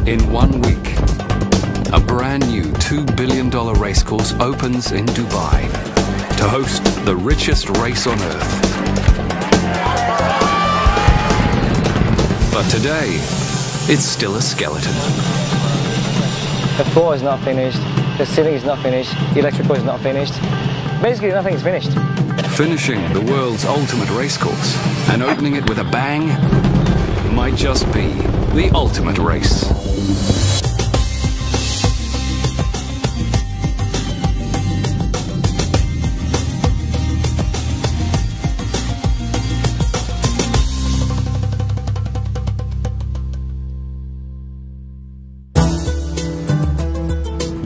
In 1 week, a brand new $2 billion racecourse opens in Dubai to host the richest race on Earth. But today, it's still a skeleton. The floor is not finished, the ceiling is not finished, the electrical is not finished. Basically, nothing is finished. Finishing the world's ultimate racecourse and opening it with a bang might just be the ultimate race.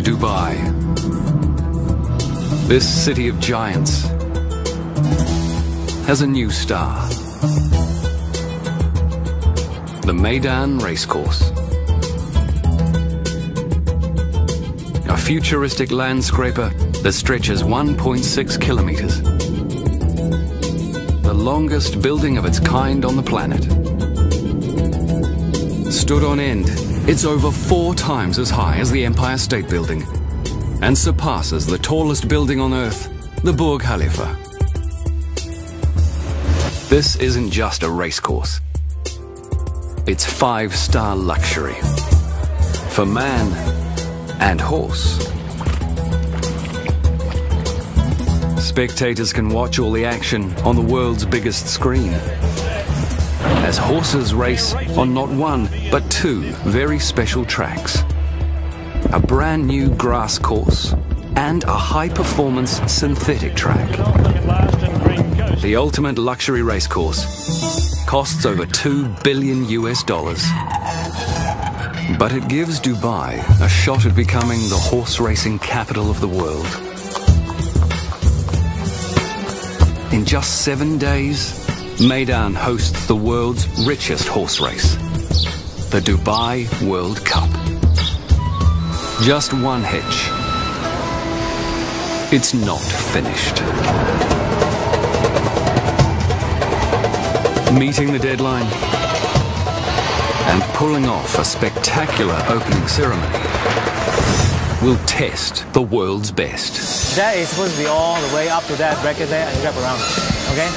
Dubai, this city of giants, has a new star. The Meydan Racecourse. A futuristic landscraper that stretches 1.6 kilometers. The longest building of its kind on the planet. Stood on end, it's over 4 times as high as the Empire State Building and surpasses the tallest building on Earth, the Burj Khalifa. This isn't just a racecourse. It's 5-star luxury for man and horse. Spectators can watch all the action on the world's biggest screen as horses race on not one but 2 very special tracks. A brand new grass course and a high-performance synthetic track. The ultimate luxury racecourse costs over $2 billion. But it gives Dubai a shot at becoming the horse racing capital of the world. In just 7 days, Meydan hosts the world's richest horse race, the Dubai World Cup. Just one hitch. It's not finished. Meeting the deadline and pulling off a spectacular opening ceremony will test the world's best. That is supposed to be all the way up to that bracket there and wrap around. Okay?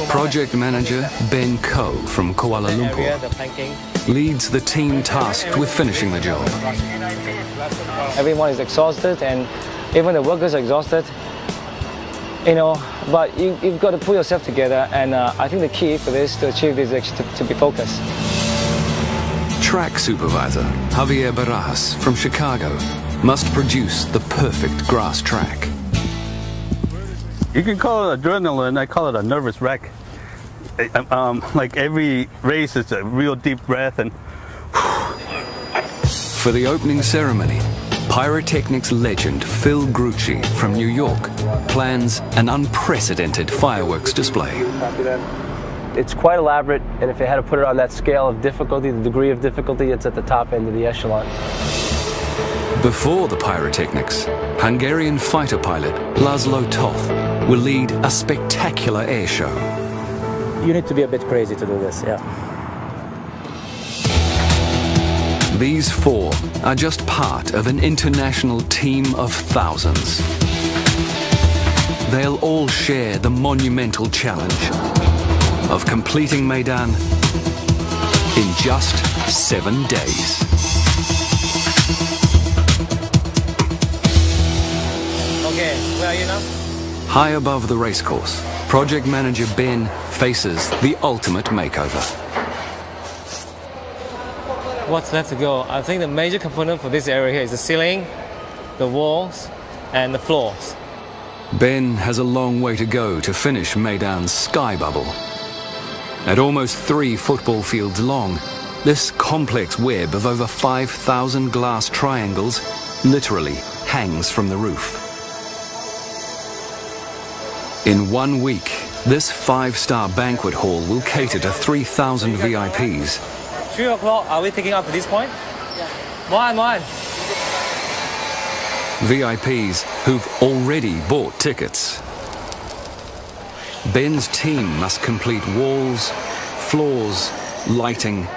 Project manager Ben Koh from Kuala Lumpur leads the team tasked with finishing the job. Everyone is exhausted and even the workers are exhausted. You know, but you've got to pull yourself together, and I think the key for this, to achieve this, is actually to be focused. Track supervisor Javier Barajas from Chicago must produce the perfect grass track. You can call it adrenaline, I call it a nervous wreck. Like every race is a real deep breath and... For the opening ceremony, pyrotechnics legend Phil Grucci from New York plans an unprecedented fireworks display. It's quite elaborate, and if you had to put it on that scale of difficulty, the degree of difficulty, it's at the top end of the echelon. Before the pyrotechnics, Hungarian fighter pilot Laszlo Toth will lead a spectacular air show. You need to be a bit crazy to do this, yeah. These 4 are just part of an international team of thousands. They'll all share the monumental challenge of completing Meydan in just 7 days. Okay, where are you now? High above the racecourse, project manager Ben faces the ultimate makeover. What's left to go? I think the major component for this area here is the ceiling, the walls, and the floors. Ben has a long way to go to finish Meydan's sky bubble. At almost 3 football fields long, this complex web of over 5,000 glass triangles literally hangs from the roof. In 1 week, this 5-star banquet hall will cater to 3,000 VIPs. 3 o'clock, are we taking up to this point? Yeah. One. VIPs who've already bought tickets. Ben's team must complete walls, floors, lighting,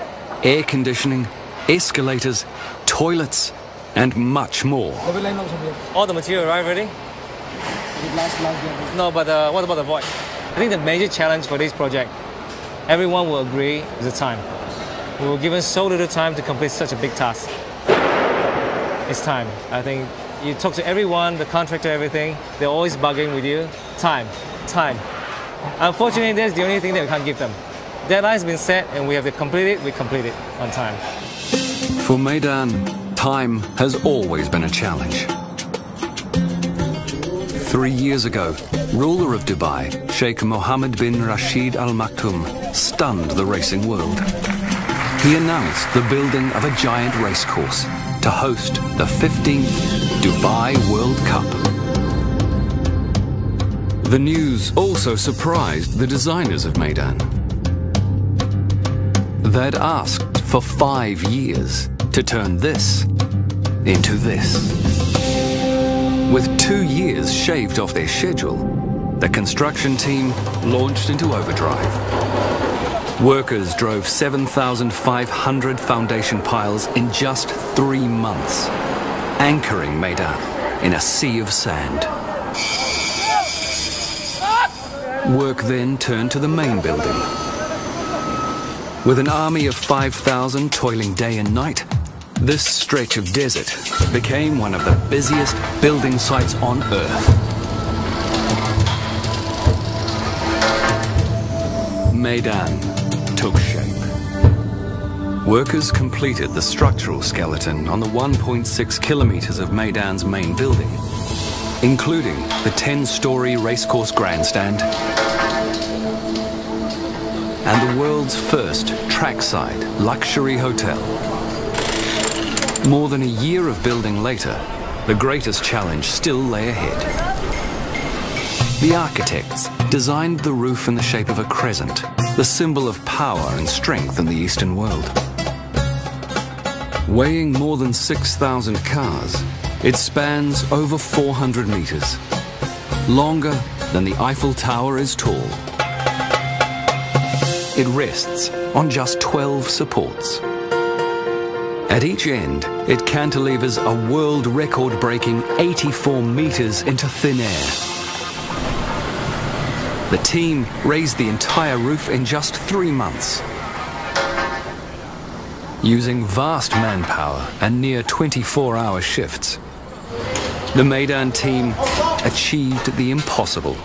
air conditioning, escalators, toilets, and much more. All the material arrived already? No, but what about the void? I think the major challenge for this project, everyone will agree, is the time. We were given so little time to complete such a big task. It's time. I think you talk to everyone, the contractor, everything, they're always bugging with you. Time. Unfortunately, that's the only thing that we can't give them. Deadline's been set and we have to complete it, we complete it on time. For Meydan, time has always been a challenge. 3 years ago, ruler of Dubai, Sheikh Mohammed bin Rashid Al Maktoum, stunned the racing world. He announced the building of a giant racecourse to host the 15th Dubai World Cup. The news also surprised the designers of Meydan. They'd asked for 5 years to turn this into this. With 2 years shaved off their schedule, the construction team launched into overdrive. Workers drove 7,500 foundation piles in just 3 months, anchoring Meydan in a sea of sand. Work then turned to the main building. With an army of 5,000 toiling day and night, this stretch of desert became one of the busiest building sites on Earth. Meydan took shape. Workers completed the structural skeleton on the 1.6 kilometers of Meydan's main building, including the 10-story Racecourse grandstand and the world's first trackside luxury hotel. More than a year of building later, the greatest challenge still lay ahead. The architects designed the roof in the shape of a crescent, the symbol of power and strength in the Eastern world. Weighing more than 6,000 cars, it spans over 400 meters, longer than the Eiffel Tower is tall. It rests on just 12 supports. At each end, it cantilevers a world record-breaking 84 meters into thin air. The team raised the entire roof in just 3 months. Using vast manpower and near 24-hour shifts, the Meydan team achieved the impossible.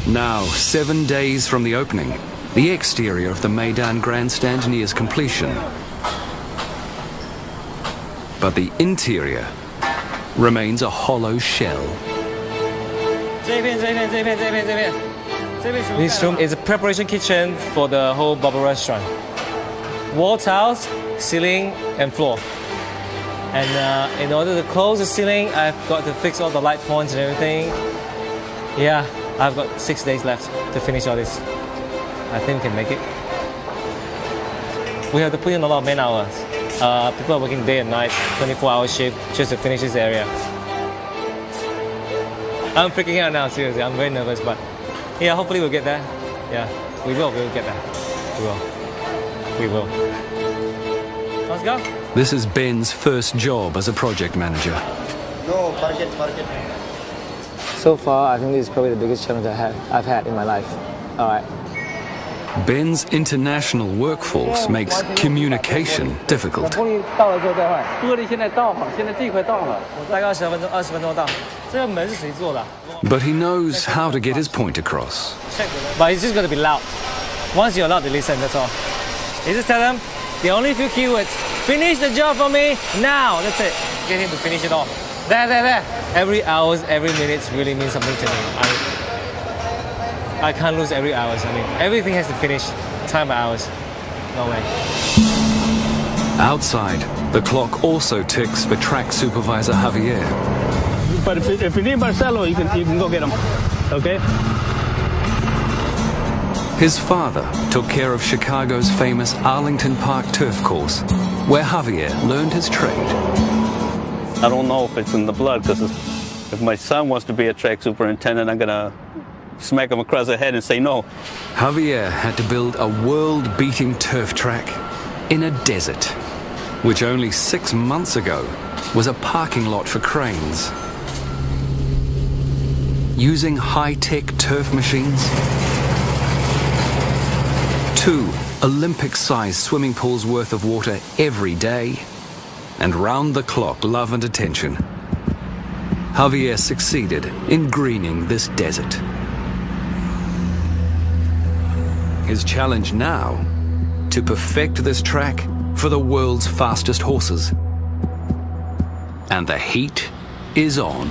Now, 7 days from the opening, the exterior of the Meydan grandstand nears completion. But the interior remains a hollow shell. This room is a preparation kitchen for the whole bubble restaurant. Wall tiles, ceiling and floor. And in order to close the ceiling, I've got to fix all the light points and everything. Yeah, I've got 6 days left to finish all this. I think we can make it. We have to put in a lot of man hours. People are working day and night, 24-hour shift, just to finish this area. I'm freaking out now, seriously. I'm very nervous, but yeah, hopefully we'll get there. Yeah, we will get there. We will. Let's go. This is Ben's first job as a project manager. No, market. So far, I think this is probably the biggest challenge I've had in my life. All right. Ben's international workforce makes communication difficult. But he knows how to get his point across. But it's just going to be loud. Once you're allowed to listen, that's all. You just tell them the only few keywords. Finish the job for me now. That's it. Get him to finish it off. There. Every hour, every minute really means something to me. I can't lose every hour. I mean, everything has to finish. Time by hours. No way. Outside, the clock also ticks for track supervisor Javier. But if you need Marcelo, you can go get him. Okay? His father took care of Chicago's famous Arlington Park turf course, where Javier learned his trade. I don't know if it's in the blood, because if my son wants to be a track superintendent, I'm going to smack him across the head and say no. Javier had to build a world-beating turf track in a desert, which only 6 months ago was a parking lot for cranes. Using high-tech turf machines, 2 Olympic-sized swimming pools worth of water every day, and round-the-clock love and attention, Javier succeeded in greening this desert. His challenge now, to perfect this track for the world's fastest horses. And the heat is on.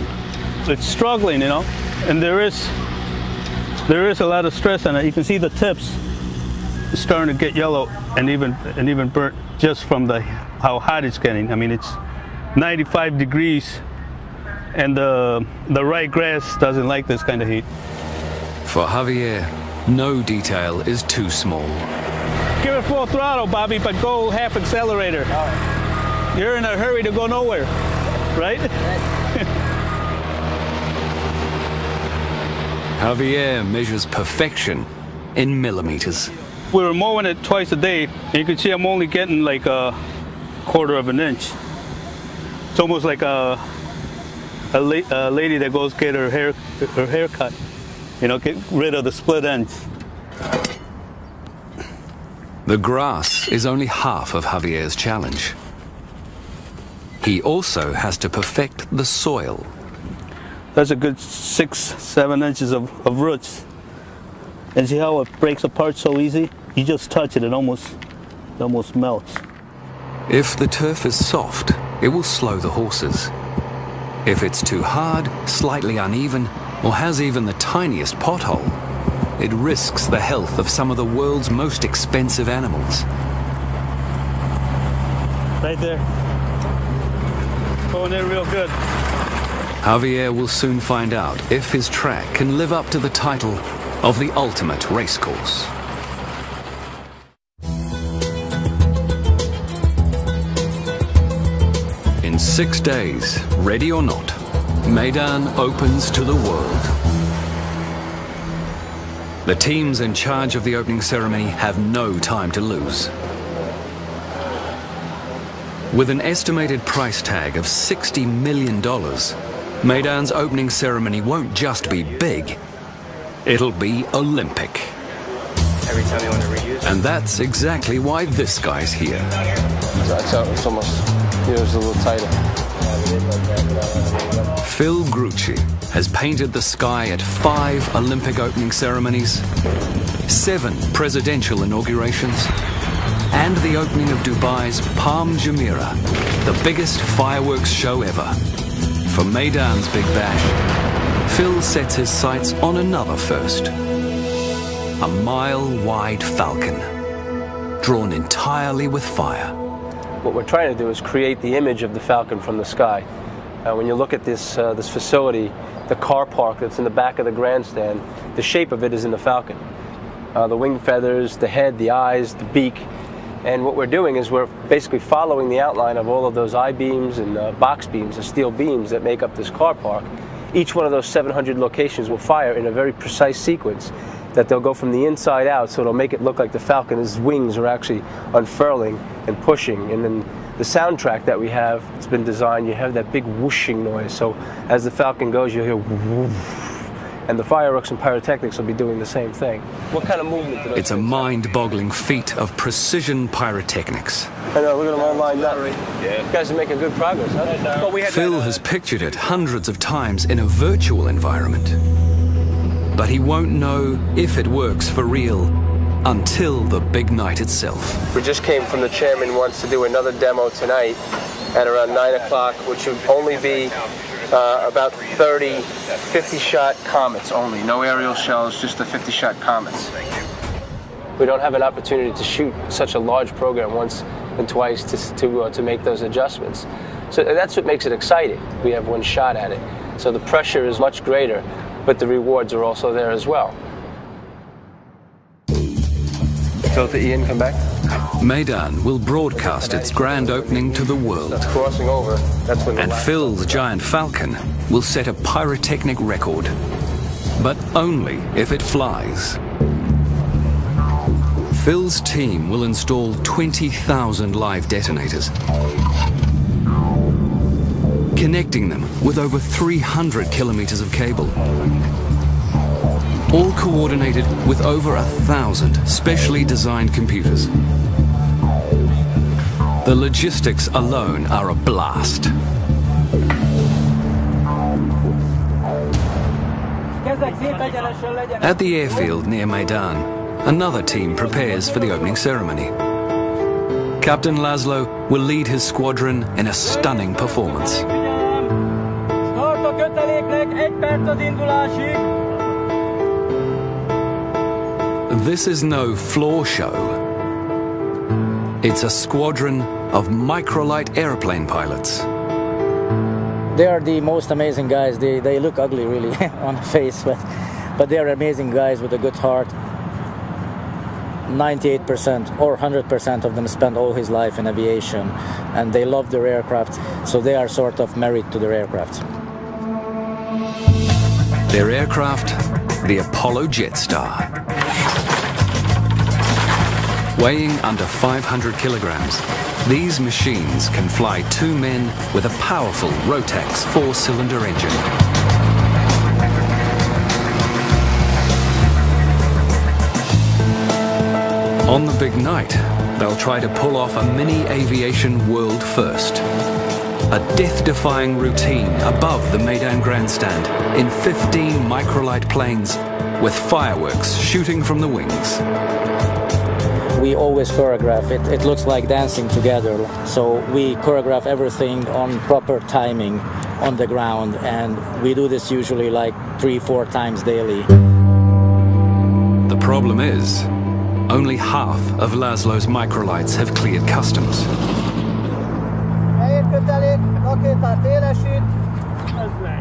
It's struggling, you know, and there is a lot of stress on it. You can see the tips starting to get yellow and even burnt just from how hot it's getting. I mean, it's 95 degrees, and the right grass doesn't like this kind of heat. For Javier, no detail is too small. Give it full throttle, Bobby, but go half accelerator. You're in a hurry to go nowhere, right? Javier measures perfection in millimeters. We were mowing it twice a day, and you can see I'm only getting like a quarter of an inch. It's almost like a lady that goes get her hair cut, you know, get rid of the split ends. The grass is only half of Javier's challenge. He also has to perfect the soil. That's a good 6-7 inches of roots. And see how it breaks apart so easy? You just touch it, it almost melts. If the turf is soft, it will slow the horses. If it's too hard, slightly uneven, or has even the tiniest pothole, it risks the health of some of the world's most expensive animals. Right there. Going in real good. Javier will soon find out if his track can live up to the title of the ultimate racecourse. In 6 days, ready or not, Meydan opens to the world. The teams in charge of the opening ceremony have no time to lose. With an estimated price tag of $60 million, Meydan's opening ceremony won't just be big, it'll be Olympic. Every time you want to reuse it. And that's exactly why this guy's here. It's almost, here's a little tighter. Phil Grucci has painted the sky at 5 Olympic opening ceremonies, 7 presidential inaugurations, and the opening of Dubai's Palm Jumeirah, the biggest fireworks show ever. For Meydan's Big Bash, Phil sets his sights on another first. A mile-wide falcon, drawn entirely with fire. What we're trying to do is create the image of the falcon from the sky. When you look at this facility, the car park that's in the back of the grandstand, the shape of it is in the falcon. The wing feathers, the head, the eyes, the beak. And what we're doing is we're basically following the outline of all of those I-beams and box beams, the steel beams that make up this car park. Each one of those 700 locations will fire in a very precise sequence that they'll go from the inside out, so it'll make it look like the falcon's wings are actually unfurling and pushing. And then the soundtrack that we have, it's been designed, you have that big whooshing noise. So as the falcon goes, you'll hear whoosh. And the fireworks and pyrotechnics will be doing the same thing. What kind of movement do those It's a mind-boggling feat of precision pyrotechnics. I know, look at them all lined up. Yeah. You guys are making good progress, huh? Well, Phil has pictured it hundreds of times in a virtual environment. But he won't know if it works for real until the big night itself. We just came from the chairman wants to do another demo tonight at around 9 o'clock, which would only be about 30 50-shot comets only. No aerial shells, just the 50-shot comets. We don't have an opportunity to shoot such a large program once and twice to make those adjustments. So that's what makes it exciting. We have one shot at it. So the pressure is much greater, but the rewards are also there as well. So if Ian come back? Meydan will broadcast its grand opening to the world. That's crossing over. That's when And Phil's giant falcon will set a pyrotechnic record. But only if it flies. Phil's team will install 20,000 live detonators, connecting them with over 300 kilometers of cable, all coordinated with over 1,000 specially designed computers. The logistics alone are a blast. At the airfield near Meydan, another team prepares for the opening ceremony. Captain Laszlo will lead his squadron in a stunning performance. This is no floor show. It's a squadron of microlight airplane pilots. They are the most amazing guys. They look ugly really on the face, but they are amazing guys with a good heart. 98% or 100% of them spend all his life in aviation, and they love their aircraft, so they are sort of married to their aircraft. Their aircraft, the Apollo Jetstar. Weighing under 500 kilograms, these machines can fly 2 men with a powerful Rotax 4-cylinder engine. On the big night, they'll try to pull off a mini aviation world first. A death-defying routine above the Meydan grandstand in 15 microlight planes with fireworks shooting from the wings. We always choreograph it. It looks like dancing together. So we choreograph everything on proper timing on the ground, and we do this usually like 3-4 times daily. The problem is, only half of Laszlo's microlights have cleared customs.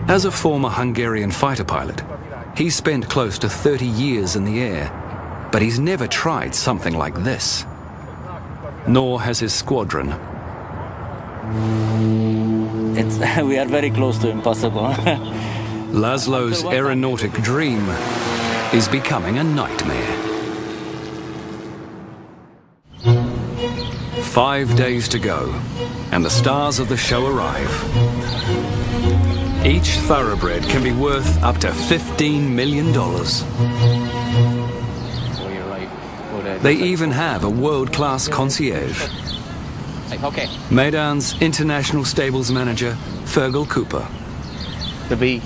As a former Hungarian fighter pilot, he's spent close to 30 years in the air, but he's never tried something like this. Nor has his squadron. We are very close to impossible. Laszlo's aeronautic dream is becoming a nightmare. 5 days to go, and the stars of the show arrive. Each thoroughbred can be worth up to $15 million. They even have a world-class concierge. Okay. Meydan's international stables manager, Fergal Cooper. There'll be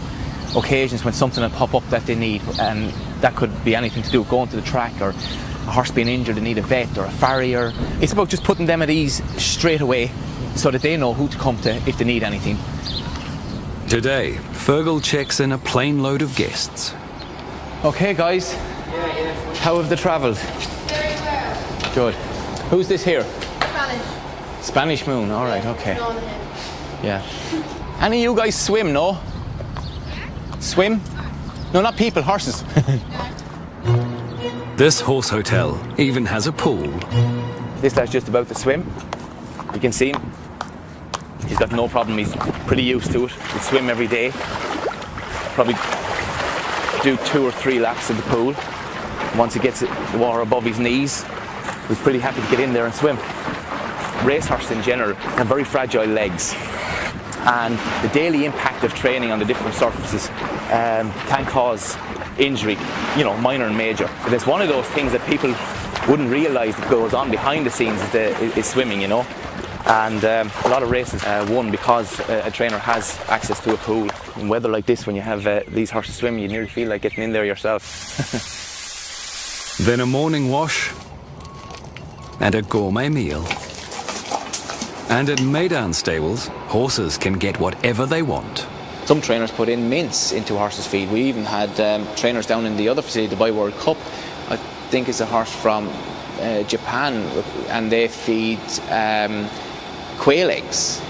occasions when something will pop up that they need, and that could be anything to do with going to the track, or a horse being injured, they need a vet or a farrier. It's about just putting them at ease straight away so that they know who to come to if they need anything. Today, Fergal checks in a plane load of guests. Okay, guys. How have they travelled? Very well. Good. Who's this here? Spanish. Spanish Moon, all right, okay. Yeah. Any of you guys swim, no? Swim? No, not people, horses. This horse hotel even has a pool. This guy's just about to swim. You can see him. He's got no problem, he's pretty used to it. He'll swim every day. Probably do 2 or 3 laps of the pool. Once he gets the water above his knees, he's pretty happy to get in there and swim. Racehorses in general have very fragile legs, and the daily impact of training on the different surfaces can cause injury, you know, minor and major. But it's one of those things that people wouldn't realise that goes on behind the scenes is swimming, you know. And a lot of races won because a trainer has access to a pool. In weather like this, when you have these horses swimming, you nearly feel like getting in there yourself. Then a morning wash and a gourmet meal. And at Meydan stables, horses can get whatever they want. Some trainers put in mince into horses' feed. We even had trainers down in the other facility, the Dubai World Cup. I think it's a horse from Japan, and they feed quail eggs.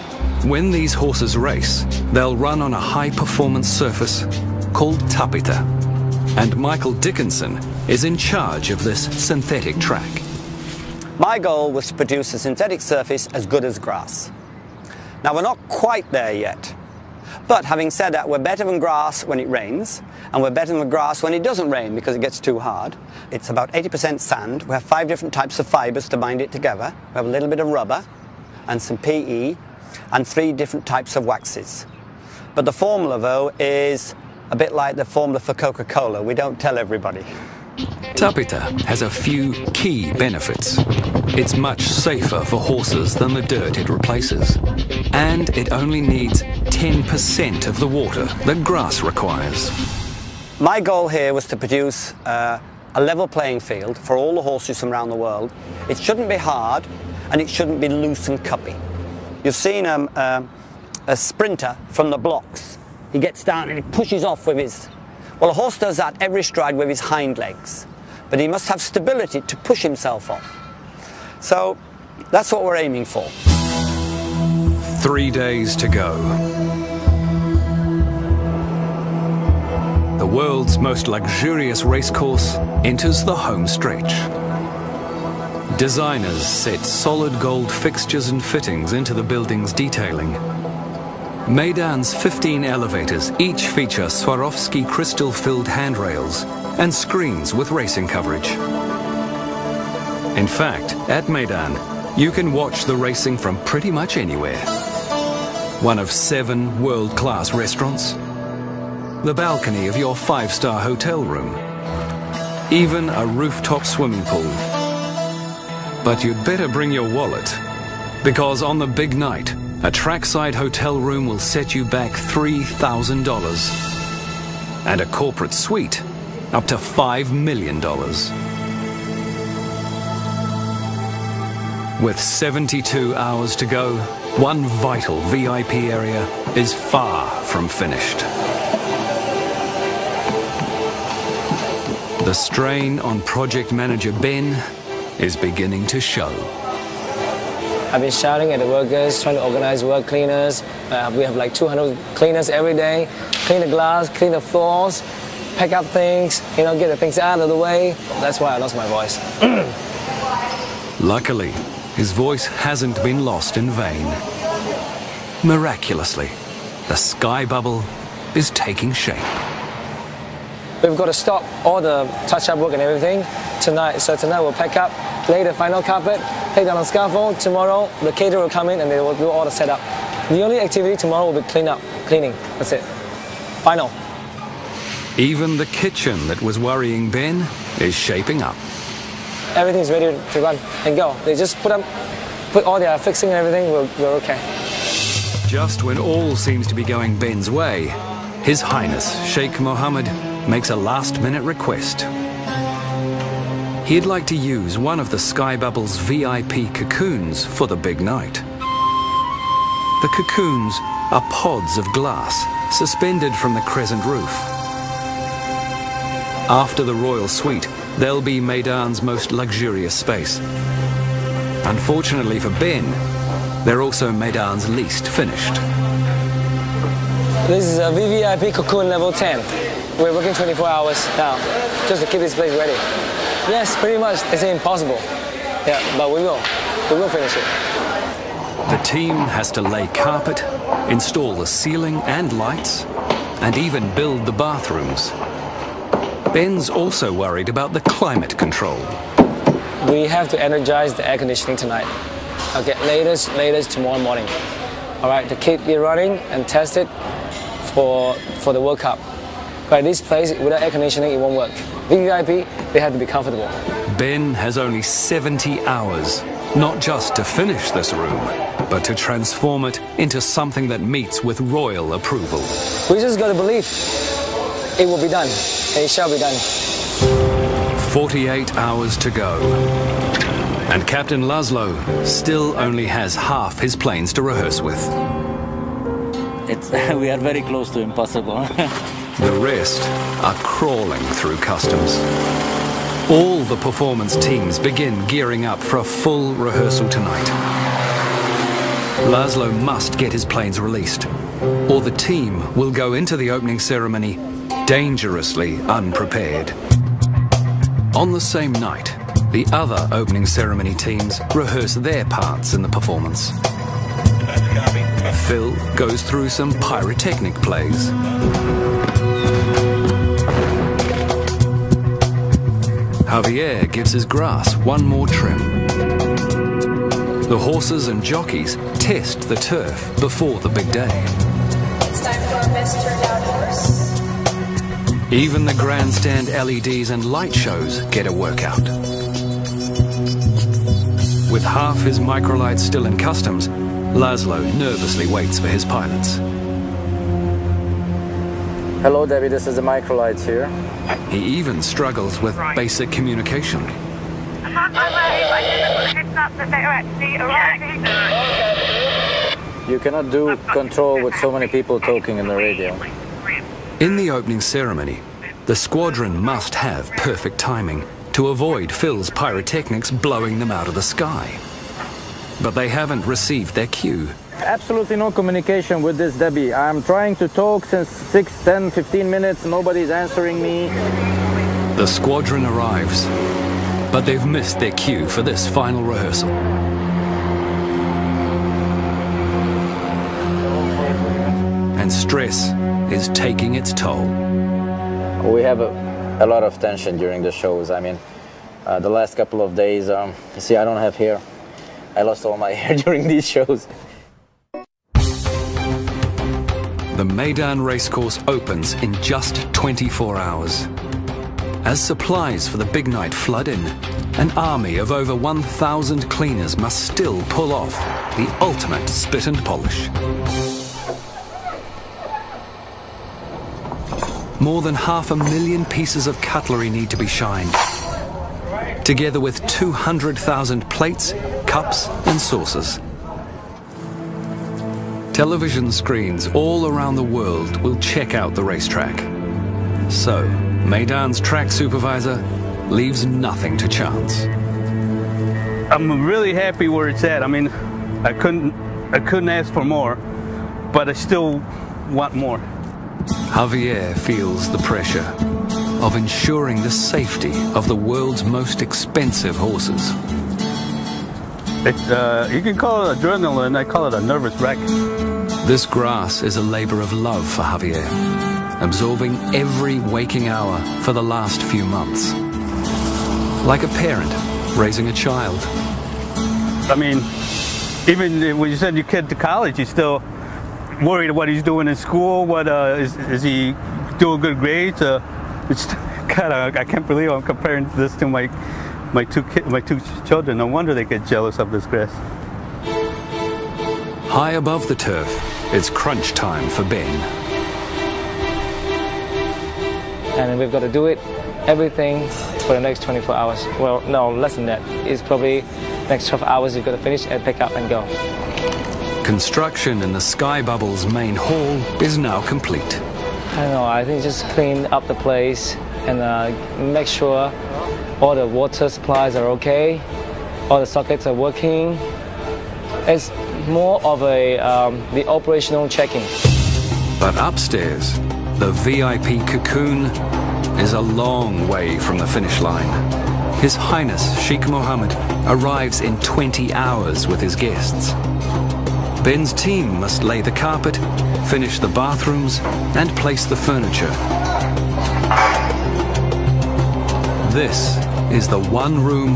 When these horses race, they'll run on a high-performance surface called tapita. And Michael Dickinson is in charge of this synthetic track. My goal was to produce a synthetic surface as good as grass. Now, we're not quite there yet, But having said that, we're better than grass when it rains, and we're better than grass when it doesn't rain because it gets too hard. It's about 80% sand. We have 5 different types of fibers to bind it together. We have a little bit of rubber and some PE and 3 different types of waxes. But the formula, though, is a bit like the formula for Coca-Cola. We don't tell everybody. Tapita has a few key benefits. It's much safer for horses than the dirt it replaces. And it only needs 10% of the water that grass requires. My goal here was to produce a level playing field for all the horses from around the world. It shouldn't be hard and it shouldn't be loose and cuppy. You've seen a sprinter from the blocks. He gets down and he pushes off with his... Well, a horse does that every stride with his hind legs, but he must have stability to push himself off. So that's what we're aiming for. 3 days to go. The world's most luxurious racecourse enters the home stretch. Designers set solid gold fixtures and fittings into the building's detailing. Meydan's 15 elevators each feature Swarovski crystal-filled handrails and screens with racing coverage. In fact, at Meydan, you can watch the racing from pretty much anywhere. One of 7 world-class restaurants, the balcony of your 5-star hotel room, even a rooftop swimming pool. But you'd better bring your wallet, because on the big night, a trackside hotel room will set you back $3,000, and a corporate suite up to $5 million. With 72 hours to go, one vital VIP area is far from finished. The strain on project manager Ben is beginning to show. I've been shouting at the workers, trying to organize work cleaners. We have like 200 cleaners every day. Clean the glass, clean the floors, pack up things, get the things out of the way. That's why I lost my voice. Luckily, his voice hasn't been lost in vain. Miraculously, the sky bubble is taking shape. We've got to stop all the touch-up work and everything tonight. So tonight we'll pack up, lay the final carpet, take down the scaffold. Tomorrow the caterer will come in and they will do all the setup. The only activity tomorrow will be cleaning. That's it. Final. Even the kitchen that was worrying Ben is shaping up. Everything's ready to run and go. They just put all their fixing and everything. We're okay. Just when all seems to be going Ben's way, His Highness Sheikh Mohammed makes a last-minute request. He'd like to use one of the Sky Bubble's VIP cocoons for the big night. The cocoons are pods of glass suspended from the crescent roof. After the royal suite, they'll be Meydan's most luxurious space. Unfortunately for Ben, they're also Meydan's least finished. This is a VVIP cocoon level 10. We're working 24 hours now, just to keep this place ready. Yes, pretty much. It's impossible. Yeah, but we will finish it. The team has to lay carpet, install the ceiling and lights, and even build the bathrooms. Ben's also worried about the climate control. We have to energize the air conditioning tonight. Okay, latest tomorrow morning. All right, to keep it running and test it for the World Cup. But this place, without air conditioning, it won't work. VVIP, they have to be comfortable. Ben has only 70 hours, not just to finish this room, but to transform it into something that meets with royal approval. We just got to believe it will be done, and it shall be done. 48 hours to go. And Captain Laszlo still only has half his planes to rehearse with. We are very close to impossible. The rest are crawling through customs. All the performance teams begin gearing up for a full rehearsal tonight. Laszlo must get his planes released, or the team will go into the opening ceremony dangerously unprepared. On the same night, the other opening ceremony teams rehearse their parts in the performance. Phil goes through some pyrotechnic plays. Javier gives his grass one more trim. The horses and jockeys test the turf before the big day. It's time for our best turned out horse. Even the grandstand LEDs and light shows get a workout. With half his microlights still in customs, Laszlo nervously waits for his pilots. Hello, Debbie, this is the microlights here. He even struggles with basic communication. You cannot do control with so many people talking in the radio. In the opening ceremony, the squadron must have perfect timing to avoid Phil's pyrotechnics blowing them out of the sky. But they haven't received their cue. Absolutely no communication with this, Debbie. I'm trying to talk since 6, 10, 15 minutes. Nobody's answering me. The squadron arrives, but they've missed their cue for this final rehearsal. And stress is taking its toll. We have a lot of tension during the shows. I mean, the last couple of days, you see, I don't have hair. I lost all my hair during these shows. The Meydan Racecourse opens in just 24 hours. As supplies for the big night flood in, an army of over 1,000 cleaners must still pull off the ultimate spit and polish. More than 500,000 pieces of cutlery need to be shined, together with 200,000 plates, cups and saucers. Television screens all around the world will check out the racetrack. So, Meydan's track supervisor leaves nothing to chance. I'm really happy where it's at. I mean, I couldn't ask for more, but I still want more. Javier feels the pressure of ensuring the safety of the world's most expensive horses. You can call it adrenaline, I call it a nervous wreck. This grass is a labor of love for Javier, absorbing every waking hour for the last few months. Like a parent raising a child. I mean, even when you send your kid to college, you're still worried what he's doing in school. What is he doing good grades? It's kind of, I can't believe I'm comparing this to my two children. No wonder they get jealous of this grass. High above the turf, it's crunch time for Ben. And we've got to do it, everything for the next 24 hours. Well, no, less than that. It's probably next 12 hours you've got to finish and pick up and go. Construction in the Sky Bubble's main hall is now complete. I don't know, I think just clean up the place and make sure all the water supplies are okay, all the sockets are working. It's more of the operational checking. But upstairs, the VIP cocoon is a long way from the finish line. His Highness Sheikh Mohammed arrives in 20 hours with his guests. Ben's team must lay the carpet, finish the bathrooms, and place the furniture. This is the one room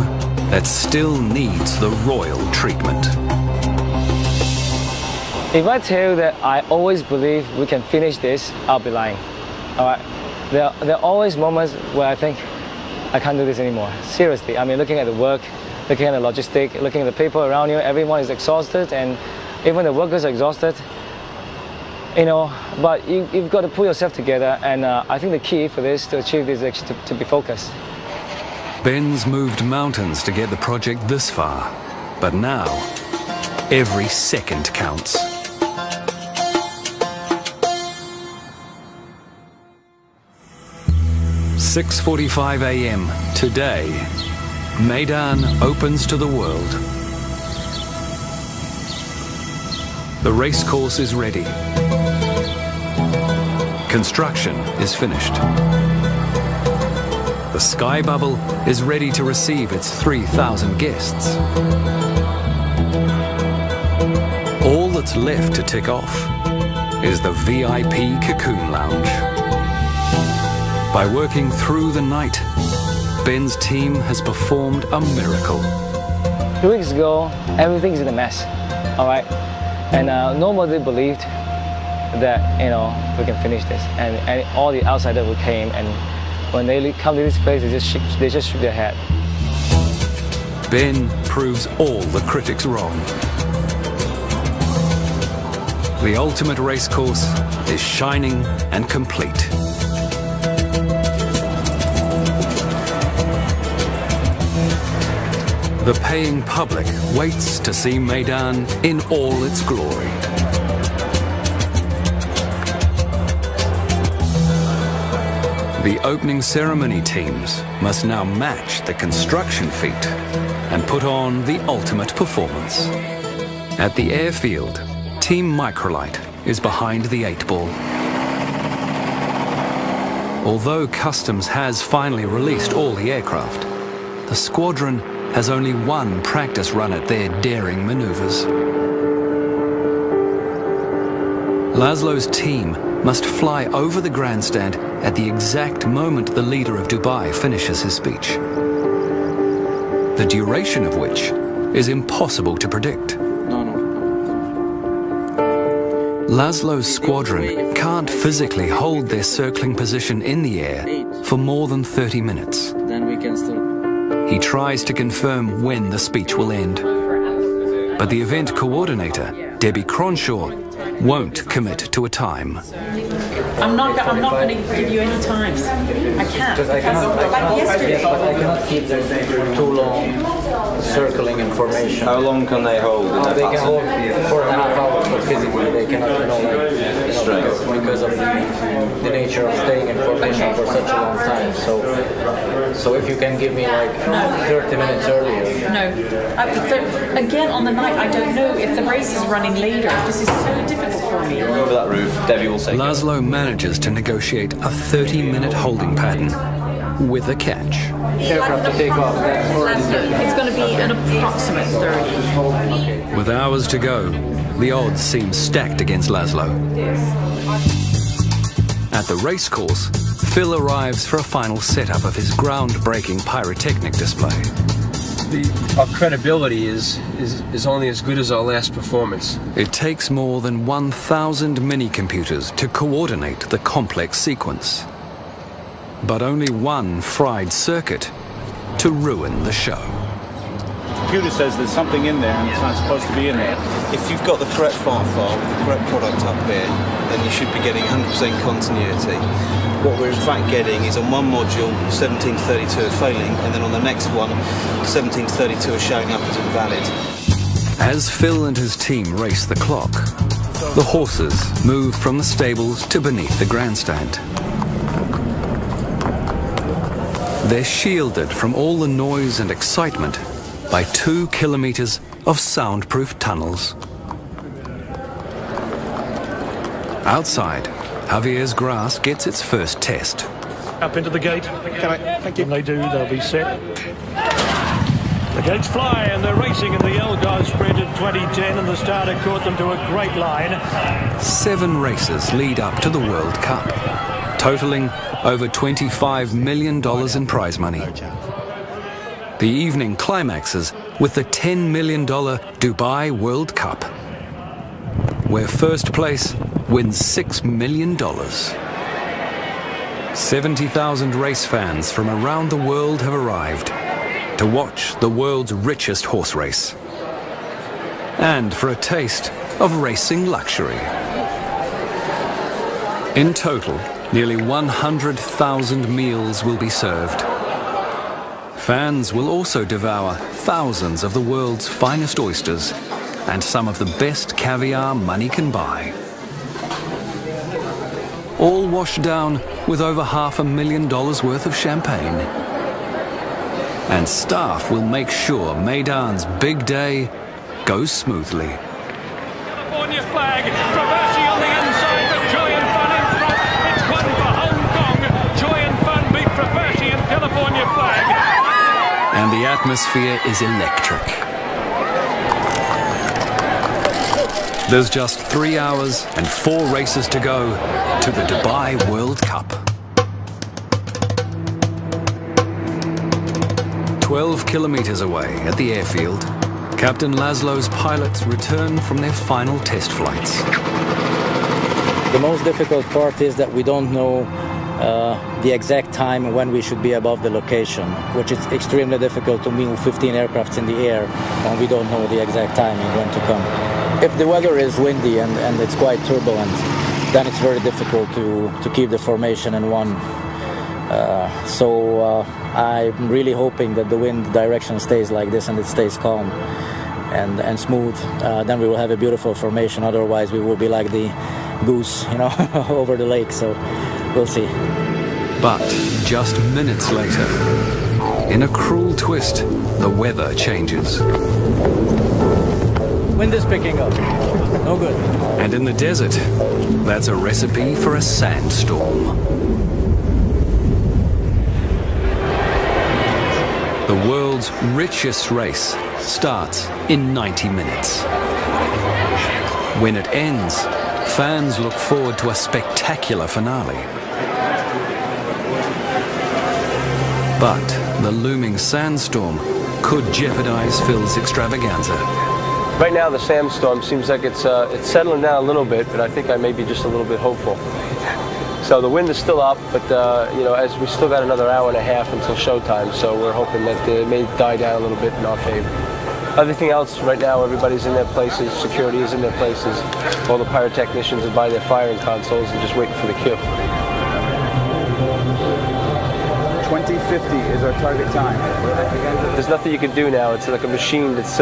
that still needs the royal treatment. If I tell you that I always believe we can finish this, I'll be lying. All right? There are always moments where I think I can't do this anymore. Seriously, I mean, looking at the work, looking at the logistics, looking at the people around you, everyone is exhausted, and even the workers are exhausted. You know, but you've got to pull yourself together, and I think the key for this, to achieve this, is actually to be focused. Ben's moved mountains to get the project this far, but now every second counts. "6:45 a.m. today, Meydan opens to the world. The racecourse is ready. Construction is finished. The Sky Bubble is ready to receive its 3,000 guests. All that's what's left to tick off is the VIP Cocoon Lounge. By working through the night, Ben's team has performed a miracle. 2 weeks ago, everything's in a mess, all right? And nobody believed that, you know, we can finish this. And all the outsiders who came, and when they come to this place, they just shook their head. Ben proves all the critics wrong. The ultimate racecourse is shining and complete. The paying public waits to see Meydan in all its glory. The opening ceremony teams must now match the construction feat and put on the ultimate performance. At the airfield, Team Microlite is behind the 8-ball. Although Customs has finally released all the aircraft, the squadron has only one practice run at their daring maneuvers. Laszlo's team must fly over the grandstand at the exact moment the leader of Dubai finishes his speech, the duration of which is impossible to predict. Laszlo's squadron can't physically hold their circling position in the air for more than 30 minutes. Then we can still... He tries to confirm when the speech will end. But the event coordinator, Debbie Cronshaw, won't commit to a time. I'm not going to give you any times. I can't. Like yesterday. But I cannot keep them too long circling information. How long can they hold? They can hold 4.5 hours, but physically they cannot, because of the nature of staying in formation for such a long time. So if you can give me like 30 minutes earlier. No. Again, on the night, I don't know if the race is running later. This is so difficult for me. Over that roof, Debbie will say. Laszlo manages to negotiate a 30-minute holding pattern with a catch. Aircraft to take off. It's going to be an approximate 30. With hours to go, the odds seem stacked against Laszlo. At the racecourse, Phil arrives for a final setup of his groundbreaking pyrotechnic display. Our credibility is only as good as our last performance. It takes more than 1,000 mini-computers to coordinate the complex sequence. But only one fried circuit to ruin the show. The computer says there's something in there and it's not supposed to be in there. If you've got the correct file with the correct product up here, then you should be getting 100% continuity. What we're in fact getting is on one module 1732 is failing, and then on the next one 1732 is showing up as invalid. As Phil and his team race the clock, the horses move from the stables to beneath the grandstand. They're shielded from all the noise and excitement by 2 kilometers of soundproof tunnels. Outside, Javier's grass gets its first test. Up into the gate. Can I? Thank you. When they do, they'll be set. The gates fly and they're racing in the Elgar sprint of 2010, and the starter caught them to a great line. 7 races lead up to the World Cup, totaling over $25 million in prize money. The evening climaxes with the $10 million Dubai World Cup, where first place wins $6 million. 70,000 race fans from around the world have arrived to watch the world's richest horse race, and for a taste of racing luxury. In total, nearly 100,000 meals will be served. Fans will also devour thousands of the world's finest oysters and some of the best caviar money can buy. All washed down with over $500,000 worth of champagne. And staff will make sure Meydan's big day goes smoothly. California flag, traversing on the inside, but Joy and Fun in front. It's one for Hong Kong. Joy and Fun beat Traversing and California flag. And the atmosphere is electric. There's just 3 hours and 4 races to go to the Dubai World Cup. 12 kilometers away at the airfield, Captain Laszlo's pilots return from their final test flights. The most difficult part is that we don't know the exact time when we should be above the location, which is extremely difficult to move 15 aircrafts in the air when we don't know the exact timing when to come. If the weather is windy and it's quite turbulent, then it's very difficult to keep the formation in one. So I'm really hoping that the wind direction stays like this and it stays calm and smooth. Then we will have a beautiful formation. Otherwise, we will be like the goose, you know, over the lake. So we'll see. But just minutes later, in a cruel twist, the weather changes. Wind is picking up. No good. And in the desert, that's a recipe for a sandstorm. The world's richest race starts in 90 minutes. When it ends, fans look forward to a spectacular finale. But the looming sandstorm could jeopardize Phil's extravaganza. Right now the sandstorm seems like it's settling down a little bit, but I think I may be just a little bit hopeful. So the wind is still up, but you know, as we still got another hour and a half until showtime, so we're hoping that it may die down a little bit in our favor. Everything else right now, everybody's in their places, security is in their places, all the pyrotechnicians are by their firing consoles and just waiting for the cue. 2050 is our target time. There's nothing you can do now. It's like a machine that's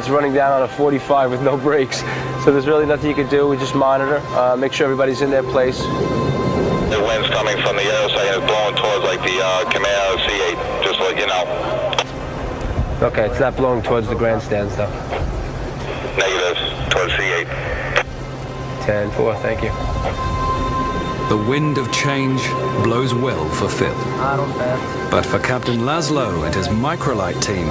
running down on a 45 with no brakes. So there's really nothing you can do. We just monitor, make sure everybody's in their place. The wind's coming from the other side and it's blowing towards like the Camaro C8, just let you know. Okay, it's not blowing towards the grandstands though. Negative, towards C8. 10-4, thank you. The wind of change blows well for Phil. But for Captain Laszlo and his microlight team,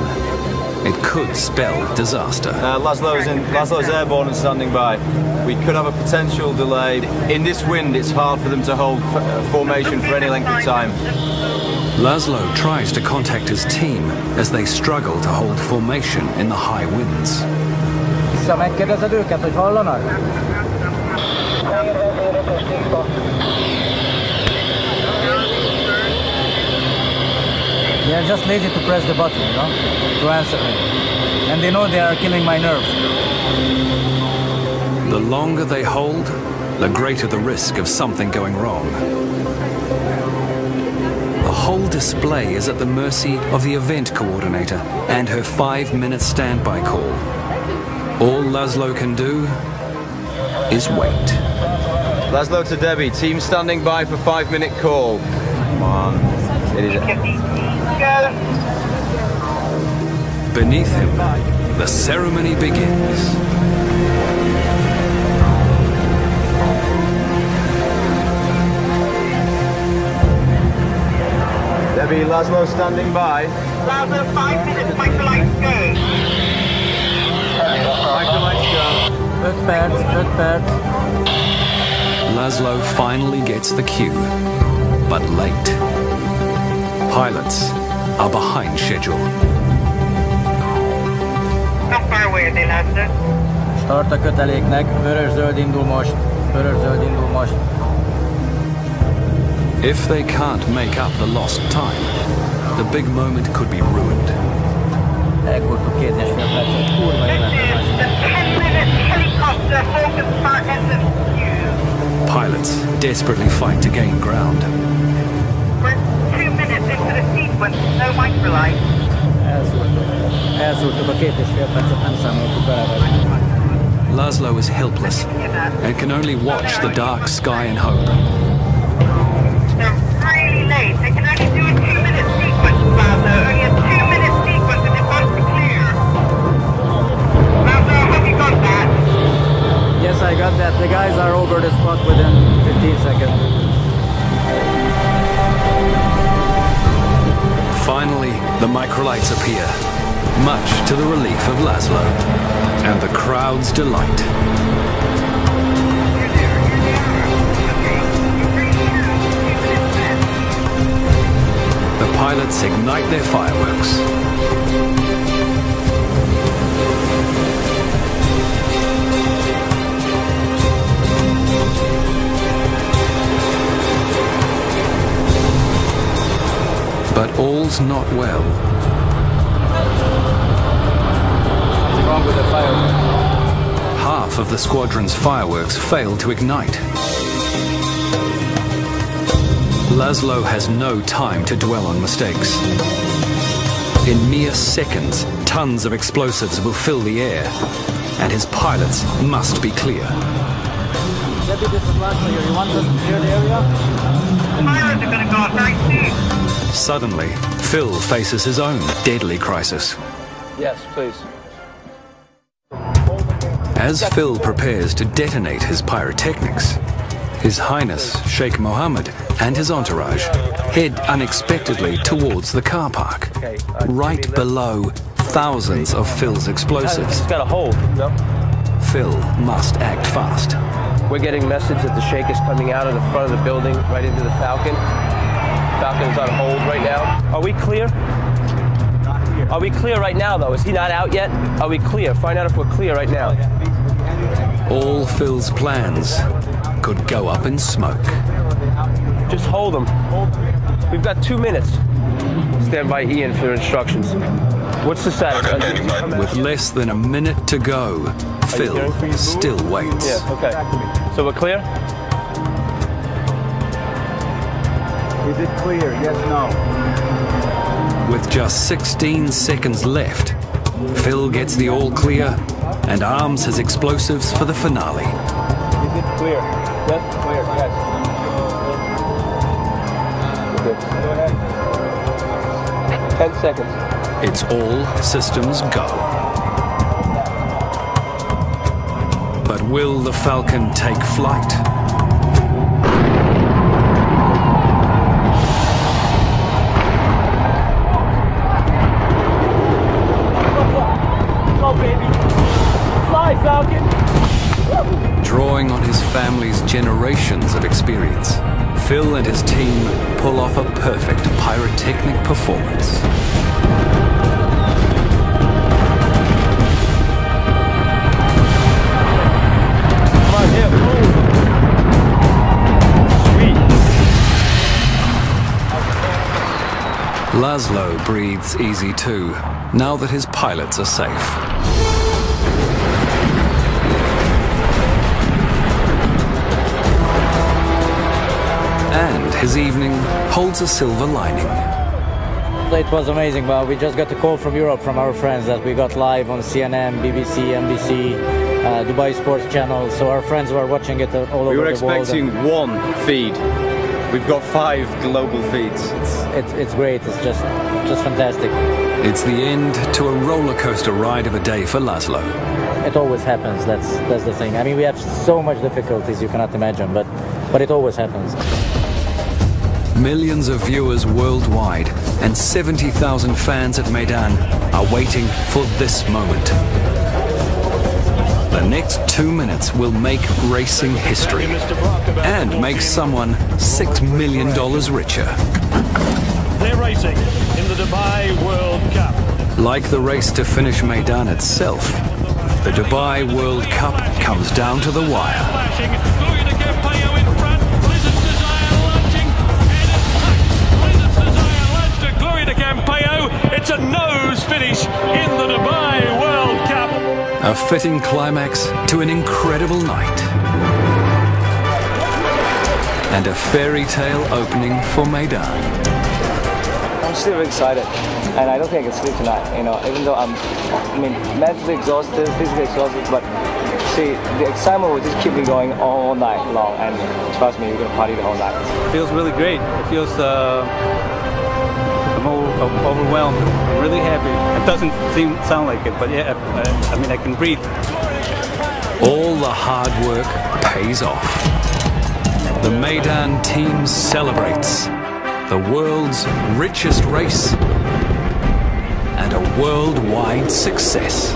it could spell disaster. Laszlo's airborne and standing by. We could have a potential delay. In this wind, it's hard for them to hold formation for any length of time. Laszlo tries to contact his team as they struggle to hold formation in the high winds. Megkérdezed őket, hogy hallanak? They are just lazy to press the button, you know, to answer me. And they know they are killing my nerves. The longer they hold, the greater the risk of something going wrong. The whole display is at the mercy of the event coordinator and her 5-minute standby call. All Laszlo can do is wait. Laszlo to Debbie, team standing by for 5-minute call. Come on. Beneath him, the ceremony begins. Debbie, Laszlo standing by. Laszlo, 5 minutes, microlights go. Microlights go. Good pads. Laszlo finally gets the cue, but late. Pilots are behind schedule. How far away are they, Laszlo? Start a köteléknek, vörös-zöld indul most. Vörös-zöld indul most. If they can't make up the lost time, the big moment could be ruined. Elkurtuk 2,5 percet. Kurva This is the 10-minute helicopter focus part SFQ. Pilots desperately fight to gain ground. We're 2 minutes into the sequence, no microlight. Elszúrtuk a 2,5 percet, nem számoltuk bele. Laszlo is helpless and can only watch the dark sky and hope. They're really late. They can only do a 2-minute sequence, Laszlo. Only a 2-minute sequence and they've got to clear. Laszlo, have you got that? Yes, I got that. The guys are over the spot within 15 seconds. Finally, the microlights appear, much to the relief of Laszlo. and the crowd's delight. The pilots ignite their fireworks. But all's not well. What's wrong with the fireworks? Half of the squadron's fireworks fail to ignite. Laszlo has no time to dwell on mistakes. In mere seconds, tons of explosives will fill the air, and his pilots must be clear. Deputy, this is Laszlo here. You want us to clear the area? Pilots are going to go up very soon. Suddenly, Phil faces his own deadly crisis. Yes, please. As Phil prepares to detonate his pyrotechnics, His Highness Sheikh Mohammed and his entourage head unexpectedly towards the car park, right below thousands of Phil's explosives. It's got a hold, no? Phil must act fast. We're getting message that the Sheikh is coming out of the front of the building right into the Falcon. Falcon is on hold right now. Are we clear? Not here. Are we clear right now, though? Is he not out yet? Are we clear? Find out if we're clear right now. All Phil's plans could go up in smoke. Just hold him. We've got 2 minutes. Stand by Ian for instructions. What's the status? With less than a minute to go, Phil still waits. Yeah, okay. So we're clear? Is it clear? Yes, no. With just 16 seconds left, Phil gets the all clear and arms his explosives for the finale. Is it clear? Yes, clear, yes. Okay. Go ahead. 10 seconds. It's all systems go. But will the Falcon take flight? Go, baby. Fly, Falcon. Drawing on his family's generations of experience, Phil and his team pull off a perfect pyrotechnic performance. Come on, here. Sweet. Laszlo breathes easy too, now that his pilots are safe. And his evening holds a silver lining. It was amazing. Well, we just got a call from Europe from our friends that we got live on CNN, BBC, NBC, Dubai Sports Channel. So our friends were watching it all over the world. We were expecting one feed. We've got 5 global feeds. It's great. It's just fantastic. It's the end to a roller coaster ride of a day for Laszlo. It always happens. That's the thing. I mean, we have so much difficulties you cannot imagine, but it always happens. Millions of viewers worldwide and 70,000 fans at Meydan are waiting for this moment. The next 2 minutes will make racing history and make someone $6 million richer. They're racing in the Dubai World Cup. Like the race to finish Meydan itself, the Dubai World Cup comes down to the wire. It's a nose finish in the Dubai World Cup. A fitting climax to an incredible night. And a fairy tale opening for Meydan. I'm still excited, and I don't think I can sleep tonight. You know, even though I'm mentally exhausted, physically exhausted, but see, the excitement will just keep me going all night long. And trust me, we're gonna party the whole night. It feels really great. It feels I'm overwhelmed. I'm really happy. It doesn't sound like it, but yeah, I mean, I can breathe. All the hard work pays off. The Meydan team celebrates the world's richest race and a worldwide success.